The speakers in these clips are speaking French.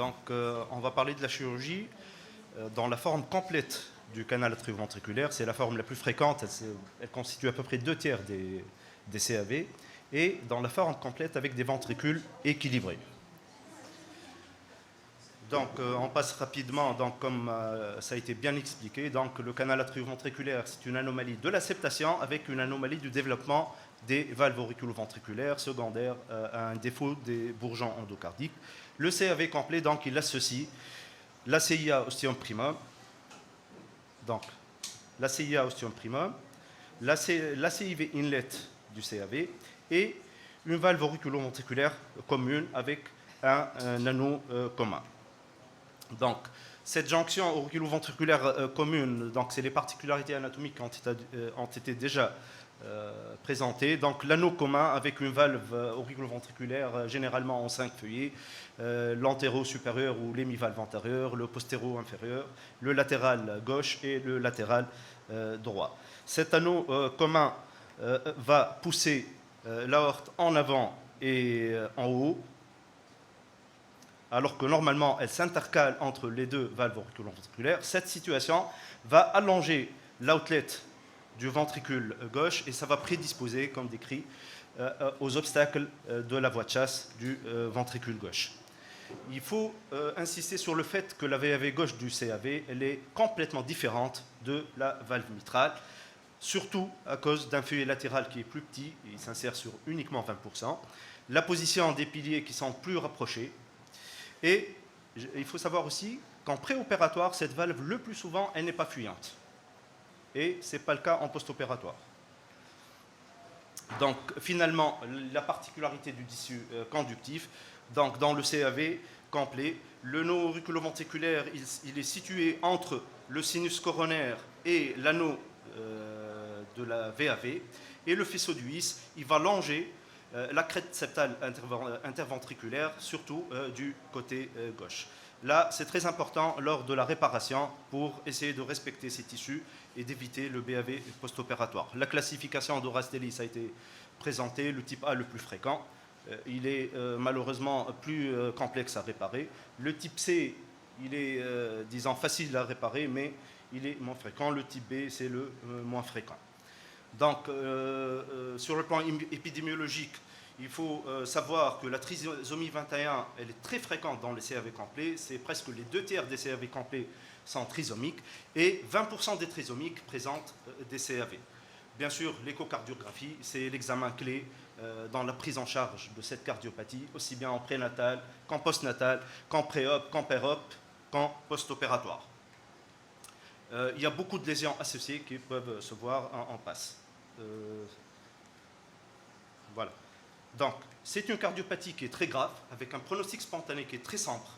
Donc, on va parler de la chirurgie dans la forme complète du canal atrioventriculaire. C'est la forme la plus fréquente, elle constitue à peu près 2/3 des CAV, et dans la forme complète avec des ventricules équilibrés. Donc, on passe rapidement, donc, comme ça a été bien expliqué. Donc, le canal atrioventriculaire, c'est une anomalie de la septation avec une anomalie du développement des valves auriculoventriculaires secondaires à un défaut des bourgeons endocardiques. Le CAV complet, donc, il associe la CIA ostium primum, donc la CIA ostium primum, la CIV inlet du CAV et une valve auriculoventriculaire commune avec un anneau commun. Donc, cette jonction auriculoventriculaire commune, donc c'est les particularités anatomiques qui ont été déjà présentées. Donc, l'anneau commun avec une valve auriculoventriculaire généralement en 5 feuillets, l'antéro-supérieur ou l'hémivalve antérieur, le postéro-inférieur, le latéral gauche et le latéral droit. Cet anneau commun va pousser l'aorte en avant et en haut, alors que normalement elle s'intercale entre les deux valves auriculoventriculaires. Cette situation va allonger l'outlet du ventricule gauche et ça va prédisposer, comme décrit, aux obstacles de la voie de chasse du ventricule gauche. Il faut insister sur le fait que la VAV gauche du CAV, elle est complètement différente de la valve mitrale, surtout à cause d'un feuillet latéral qui est plus petit, et il s'insère sur uniquement 20%, la position des piliers qui sont plus rapprochés, et il faut savoir aussi qu'en préopératoire, cette valve, le plus souvent, elle n'est pas fuyante. Et ce n'est pas le cas en post-opératoire. Donc, finalement, la particularité du tissu conductif, donc dans le CAV complet, le nœud auriculoventriculaire, il est situé entre le sinus coronaire et l'anneau de la VAV, et le faisceau du His, il va longer la crête septale interventriculaire, surtout du côté gauche. Là, c'est très important lors de la réparation pour essayer de respecter ces tissus et d'éviter le BAV post-opératoire. La classification d'Orastelli, a été présentée, le type A le plus fréquent. Il est malheureusement plus complexe à réparer. Le type C, il est, disons, facile à réparer, mais il est moins fréquent. Le type B, c'est le moins fréquent. Donc, sur le plan épidémiologique, il faut savoir que la trisomie 21, elle est très fréquente dans les CAV complets. C'est presque les 2/3 des CAV complets sont trisomiques et 20% des trisomiques présentent des CAV. Bien sûr, l'échocardiographie, c'est l'examen clé dans la prise en charge de cette cardiopathie, aussi bien en prénatal qu'en postnatal, qu'en pré-op, qu'en pér-op, qu'en post-opératoire. Il y a beaucoup de lésions associées qui peuvent se voir en passe. Voilà. Donc, c'est une cardiopathie qui est très grave, avec un pronostic spontané qui est très sombre.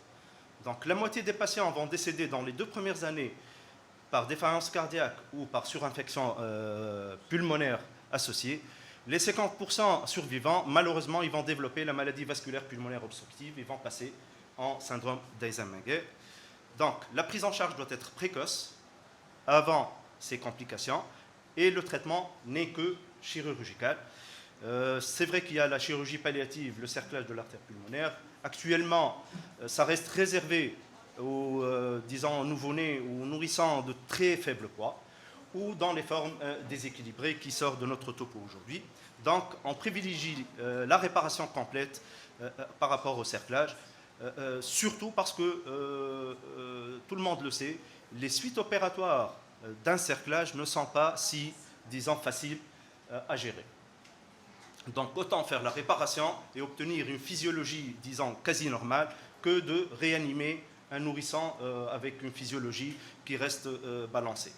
Donc, la moitié des patients vont décéder dans les 2 premières années par défaillance cardiaque ou par surinfection pulmonaire associée. Les 50% survivants, malheureusement, ils vont développer la maladie vasculaire pulmonaire obstructive et vont passer en syndrome d'Eisenmenger. Donc, la prise en charge doit être précoce, avant ces complications, et le traitement n'est que chirurgical. C'est vrai qu'il y a la chirurgie palliative, le cerclage de l'artère pulmonaire. Actuellement, ça reste réservé aux disons, nouveau-nés ou nourrissants de très faible poids ou dans les formes déséquilibrées qui sortent de notre topo aujourd'hui. Donc, on privilégie la réparation complète par rapport au cerclage, surtout parce que, tout le monde le sait, les suites opératoires d'un cerclage ne sont pas si, disons, faciles à gérer. Donc, autant faire la réparation et obtenir une physiologie, disons, quasi normale, que de réanimer un nourrisson avec une physiologie qui reste balancée.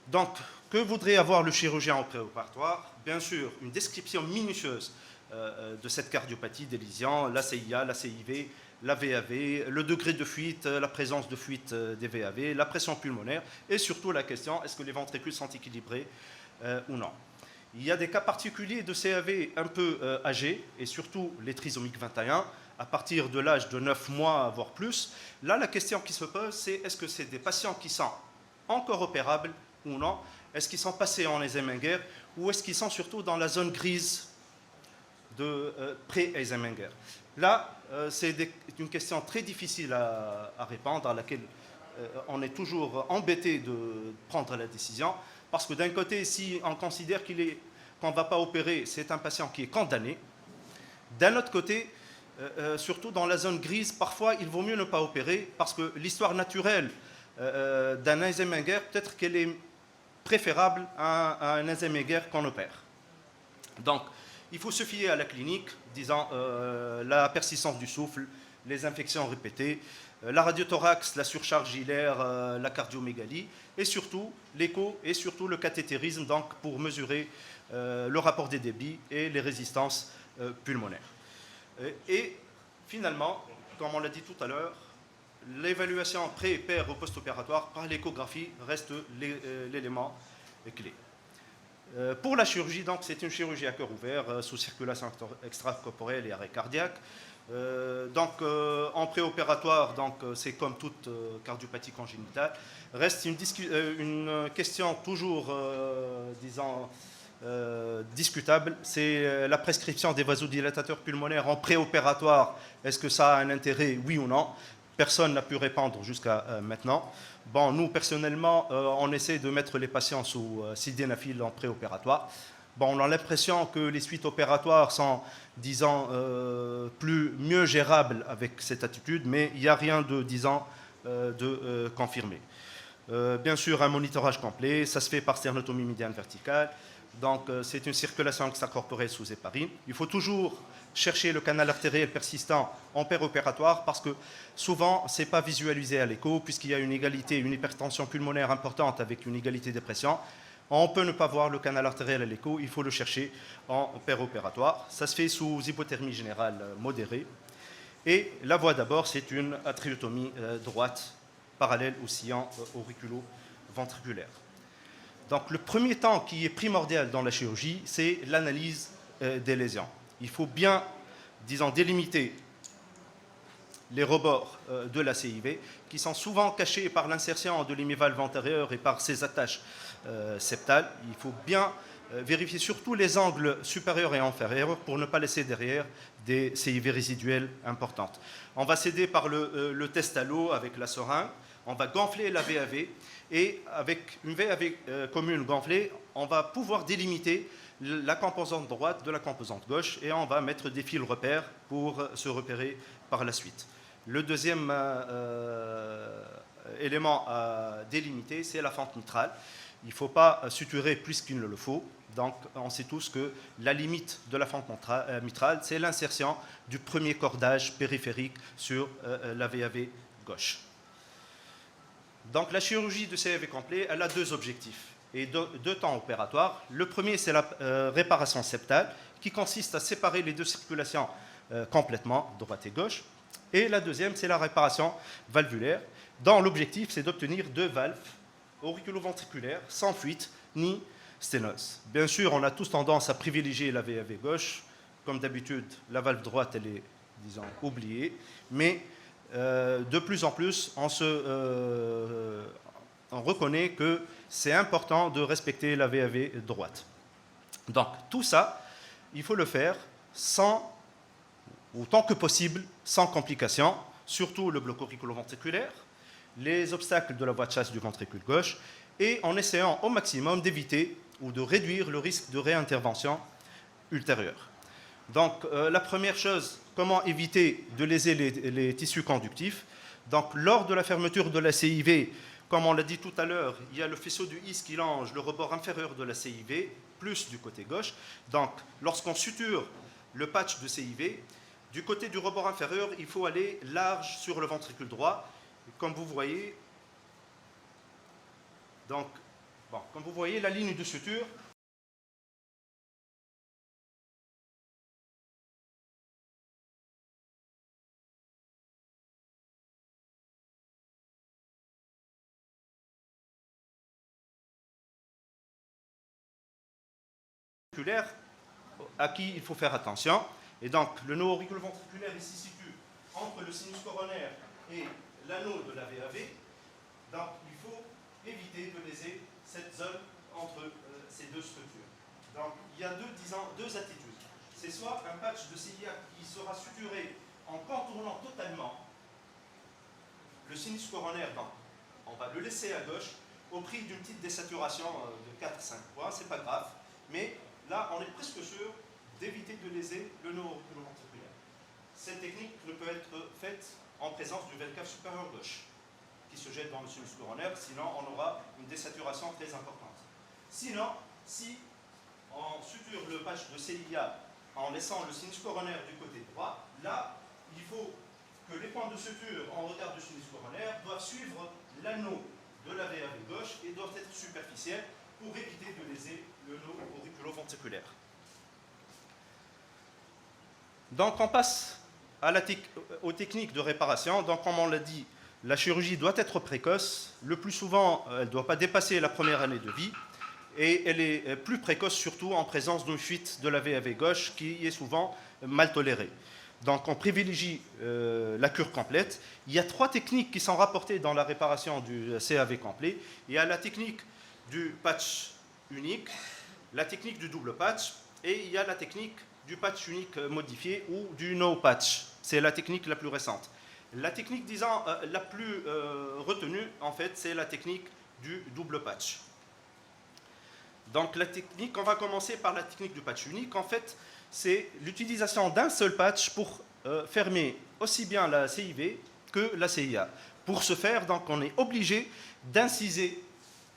Donc, que voudrait avoir le chirurgien au préopératoire? Bien sûr, une description minutieuse de cette cardiopathie, des lésions, la CIA, la CIV, la VAV, le degré de fuite, la présence de fuite des VAV, la pression pulmonaire et surtout la question, est-ce que les ventricules sont équilibrés ou non? Il y a des cas particuliers de CAV un peu âgés, et surtout les trisomiques 21, à partir de l'âge de 9 mois, voire plus. Là, la question qui se pose, c'est est-ce que c'est des patients qui sont encore opérables ou non? Est-ce qu'ils sont passés en Eisenmenger ou est-ce qu'ils sont surtout dans la zone grise de pré-Eisenmenger. Là, c'est une question très difficile à répondre, à laquelle on est toujours embêté de prendre la décision, parce que d'un côté, si on considère qu'on ne va pas opérer, c'est un patient qui est condamné. D'un autre côté, surtout dans la zone grise, parfois il vaut mieux ne pas opérer, parce que l'histoire naturelle d'un Eisenmenger, peut-être qu'elle est préférable à un Eisenmenger qu'on opère. Donc, il faut se fier à la clinique, disant la persistance du souffle, les infections répétées, la radiothorax, la surcharge hilaire, la cardiomégalie, et surtout l'écho et surtout le cathétérisme, donc pour mesurer le rapport des débits et les résistances pulmonaires. Et finalement, comme on l'a dit tout à l'heure, l'évaluation pré- et per- ou post-opératoire par l'échographie reste l'élément clé. Pour la chirurgie, donc, c'est une chirurgie à cœur ouvert, sous circulation extracorporelle et arrêt cardiaque. En préopératoire, c'est comme toute cardiopathie congénitale. Reste une question toujours, discutable, c'est la prescription des vasodilatateurs pulmonaires en préopératoire. Est-ce que ça a un intérêt, oui ou non? Personne n'a pu répondre jusqu'à maintenant. Bon, nous, personnellement, on essaie de mettre les patients sous sildenafil en préopératoire. Bon, on a l'impression que les suites opératoires sont, mieux gérables avec cette attitude, mais il n'y a rien de, confirmé. Bien sûr, un monitorage complet, ça se fait par sternotomie médiane verticale. Donc, c'est une circulation extracorporelle sous héparine. Il faut toujours chercher le canal artériel persistant en péropératoire parce que souvent, ce n'est pas visualisé à l'écho puisqu'il y a une égalité, une hypertension pulmonaire importante avec une égalité de pression. On peut ne pas voir le canal artériel à l'écho, il faut le chercher en péropératoire. Ça se fait sous hypothermie générale modérée. Et la voie d'abord, c'est une atriotomie droite parallèle au sillon auriculo-ventriculaire. Donc le premier temps qui est primordial dans la chirurgie, c'est l'analyse des lésions. Il faut bien, délimiter les rebords de la CIV, qui sont souvent cachés par l'insertion de l'hémivalve antérieure et par ses attaches septales. Il faut bien vérifier surtout les angles supérieurs et inférieurs pour ne pas laisser derrière des CIV résiduelles importantes. On va s'aider par le test à l'eau avec la seringue. On va gonfler la VAV et avec une VAV commune gonflée, on va pouvoir délimiter la composante droite de la composante gauche et on va mettre des fils repères pour se repérer par la suite. Le deuxième élément à délimiter, c'est la fente mitrale. Il ne faut pas suturer plus qu'il ne le faut. Donc, on sait tous que la limite de la fente mitrale, c'est l'insertion du premier cordage périphérique sur la VAV gauche. Donc, la chirurgie de CAV complet, elle a deux objectifs et deux temps opératoires. Le premier, c'est la réparation septale, qui consiste à séparer les deux circulations complètement, droite et gauche. Et la deuxième, c'est la réparation valvulaire, dont l'objectif, c'est d'obtenir deux valves auriculo-ventriculaires sans fuite ni sténose. Bien sûr, on a tous tendance à privilégier la VAV gauche. Comme d'habitude, la valve droite, elle est, oubliée. Mais de plus en plus, on reconnaît que c'est important de respecter la VAV droite. Donc, tout ça, il faut le faire autant que possible, sans complications, surtout le bloc auriculo-ventriculaire, les obstacles de la voie de chasse du ventricule gauche, et en essayant au maximum d'éviter ou de réduire le risque de réintervention ultérieure. Donc, la première chose, comment éviter de léser les tissus conductifs? Donc, lors de la fermeture de la CIV, comme on l'a dit tout à l'heure, il y a le faisceau du IS qui longe le rebord inférieur de la CIV, plus du côté gauche. Donc, lorsqu'on suture le patch de CIV, du côté du rebord inférieur, il faut aller large sur le ventricule droit. Comme vous voyez, la ligne de suture, à qui il faut faire attention. Et donc, le nœud auriculo-ventriculaire se situe entre le sinus coronaire et l'anneau de la VAV. Donc, il faut éviter de léser cette zone entre ces deux structures. Donc, il y a deux attitudes. c'est soit un patch de CIA qui sera suturé en contournant totalement le sinus coronaire, donc on va le laisser à gauche au prix d'une petite désaturation de 4-5 points, c'est pas grave, mais là on est presque sûr d'éviter de léser le nœud auriculoventriculaire. Cette technique ne peut être faite en présence du veine cave supérieur gauche qui se jette dans le sinus coronaire, sinon on aura une désaturation très importante. Sinon, si on suture le patch de CIA en laissant le sinus coronaire du côté droit, là, il faut que les points de suture en regard du sinus coronaire doivent suivre l'anneau de la VAV gauche et doivent être superficiels pour éviter de léser le nœud auriculoventriculaire. Donc on passe aux techniques de réparation. Donc comme on l'a dit, la chirurgie doit être précoce. Le plus souvent, elle ne doit pas dépasser la première année de vie. Et elle est plus précoce surtout en présence d'une fuite de la VAV gauche qui est souvent mal tolérée. Donc on privilégie la cure complète. Il y a 3 techniques qui sont rapportées dans la réparation du CAV complet. Il y a la technique du patch unique, la technique du double patch, et il y a la technique du patch unique modifié ou du no patch. C'est la technique la plus récente. La technique, disons, la plus retenue, en fait, c'est la technique du double patch. Donc la technique, on va commencer par la technique du patch unique. En fait, c'est l'utilisation d'un seul patch pour fermer aussi bien la CIV que la CIA. Pour ce faire, donc, on est obligé d'inciser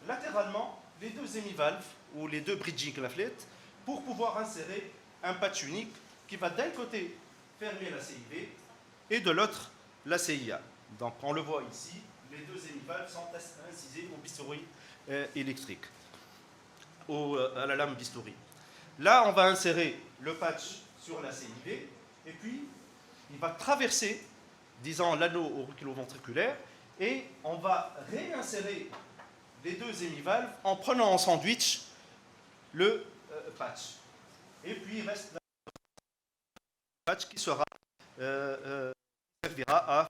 latéralement les 2 hémivalves ou les 2 bridging claflets pour pouvoir insérer un patch unique qui va d'un côté fermer la CIV et de l'autre la CIA. Donc on le voit ici, les 2 hémivalves sont incisés au bistouri électrique, à la lame bistouri. Là, on va insérer le patch sur la CIV et puis il va traverser, disons, l'anneau auriculoventriculaire et on va réinsérer les 2 hémivalves en prenant en sandwich le patch. Et puis il reste un patch qui servira à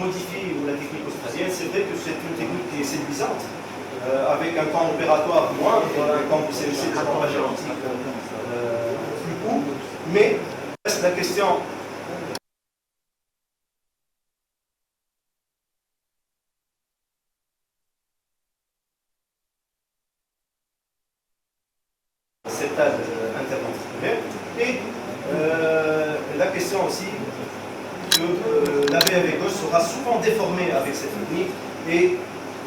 modifie la technique australienne, c'est vrai que c'est une technique qui est séduisante, avec un temps opératoire moindre, un temps de CEC de sevrage génétique plus court, mais reste la question. Cette table interdisciplinaire et la question aussi que la VAV gauche sera souvent déformée avec cette technique et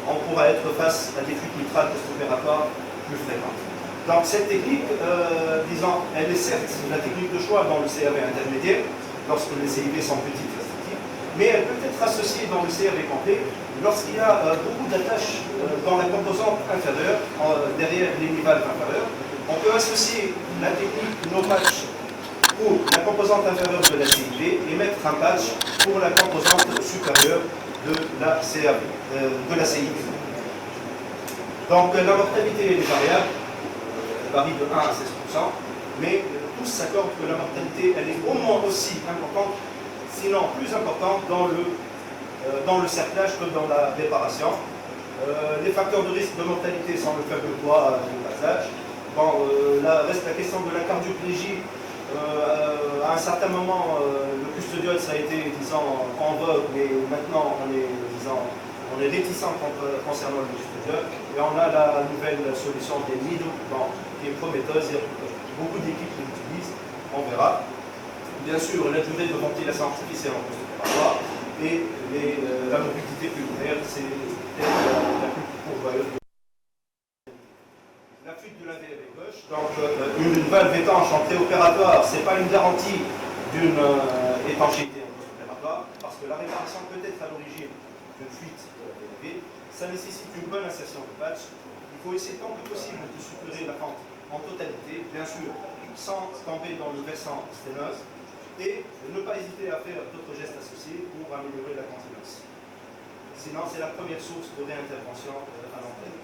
on pourra être face à des fuites nitrates post-opératoires plus fréquentes. Donc cette technique, disons, elle est certes la technique de choix dans le CAV intermédiaire, lorsque les CIV sont petites restrictives, mais elle peut être associée dans le CAV complet lorsqu'il y a beaucoup d'attaches dans la composante inférieure, derrière les nivales inférieures. On peut associer la technique no patch pour la composante inférieure de la CIV et mettre un patch pour la composante supérieure de la CAV, de la CIV. Donc la mortalité est variable, elle varie de 1 à 16%, mais tous s'accordent que la mortalité elle est au moins aussi importante, sinon plus importante dans le cerclage que dans la réparation. Les facteurs de risque de mortalité sont le faible poids du passage. Bon, là reste la question de la cardioplégie. À un certain moment, le custodiol, ça a été, disons, en vogue, mais maintenant, on est réticent concernant le custodiol. Et on a la nouvelle solution des NIDO, bon, qui est prometteuse. Il y a beaucoup d'équipes qui l'utilisent, on verra. Bien sûr, la durée de ventilation artificielle en post-opératoire et la mobilité pulmonaire, c'est la plus pourvoyeuse. La fuite de la VAV gauche, donc une valve étanche en préopératoire, ce n'est pas une garantie d'une étanchéité en post-opératoire, parce que la réparation peut être à l'origine d'une fuite de la VAV. Ça nécessite une bonne insertion de patch. Il faut essayer tant que possible de suppurer la fente en totalité, bien sûr, sans tomber dans le versant sténose, et ne pas hésiter à faire d'autres gestes associés pour améliorer la continence. Sinon, c'est la première source de réintervention à long terme.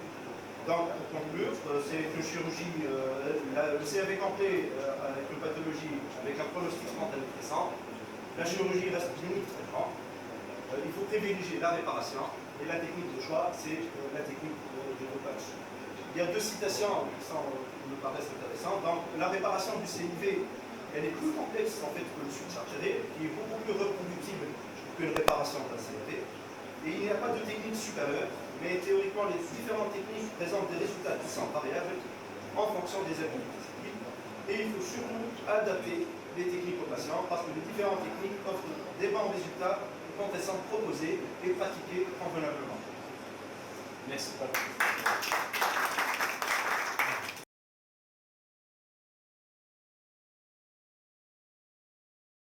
Donc, pour conclure, c'est une chirurgie, le CAV complet avec une pathologie, avec un pronostic spontané récent. La chirurgie reste l'unique traitement. Il faut privilégier la réparation et la technique de choix, c'est la technique du dopage. Il y a deux citations qui me paraissent intéressantes. Donc, la réparation du CIV, elle est plus complexe en fait que le surchargé, qui est beaucoup plus reproductible qu'une réparation d'un CAV. Et il n'y a pas de technique supérieure, mais théoriquement, les différentes techniques présentent des résultats qui sont variables en fonction des habilités civiles. Et il faut surtout adapter les techniques aux patients parce que les différentes techniques offrent des bons résultats quand elles sont proposées et pratiquées convenablement. Merci.